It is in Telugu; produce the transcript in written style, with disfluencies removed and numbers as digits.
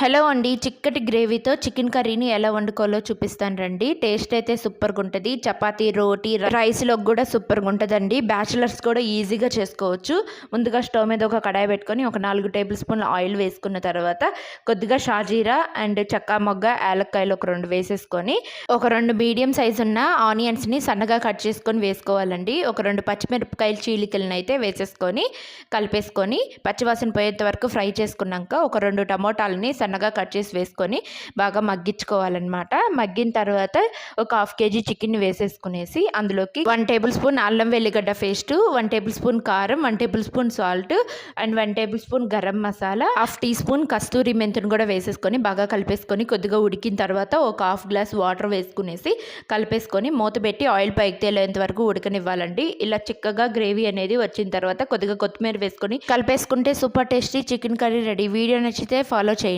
హలో అండి. చిక్కటి గ్రేవీతో చికెన్ కర్రీని ఎలా వండుకోవాలో చూపిస్తాను రండి. టేస్ట్ అయితే సూపర్గా ఉంటుంది. చపాతీ, రోటీ, రైస్లోకి కూడా సూపర్గా ఉంటుందండి. బ్యాచిలర్స్ కూడా ఈజీగా చేసుకోవచ్చు. ముందుగా స్టవ్ మీద ఒక కడాయి పెట్టుకొని ఒక 4 టేబుల్ స్పూన్ల ఆయిల్ వేసుకున్న తర్వాత కొద్దిగా షాజీరా అండ్ చెక్క మొగ్గ, యాలక్కాయలు ఒక 2 వేసేసుకొని ఒక 2 మీడియం సైజు ఉన్న ఆనియన్స్ని సన్నగా కట్ చేసుకొని వేసుకోవాలండి. ఒక 2 పచ్చిమిరపకాయలు చీలికలను అయితే వేసేసుకొని కలిపేసుకొని పచ్చివాసన పోయేంత వరకు ఫ్రై చేసుకున్నాక ఒక 2 టమోటాలని సన్నగా కట్ చేసి వేసుకొని బాగా మగ్గించుకోవాలన్నమాట. మగ్గిన తర్వాత ఒక 1/2 కేజీ చికెన్ వేసేసుకునేసి అందులోకి 1 టేబుల్ స్పూన్ అల్లం వెల్లిగడ్డ పేస్ట్, 1 టేబుల్ స్పూన్ కారం, 1 tablespoon salt and 1 tablespoon garam masala, 1/2 teaspoon కస్తూరి మెంతును కూడా వేసేసుకొని బాగా కలిపేసుకొని కొద్దిగా ఉడికిన తర్వాత ఒక 1/2 గ్లాస్ వాటర్ వేసుకునేసి కలిపేసుకొని మూత పెట్టి ఆయిల్ పైకి తేలేంత వరకు ఉడకనివ్వాలండి. ఇలా చిక్కగా గ్రేవీ అనేది వచ్చిన తర్వాత కొద్దిగా కొత్తిమీర వేసుకొని కలిపేసుకుంటే super tasty chicken curry ready. Video నచ్చితే ఫాలో చేయండి.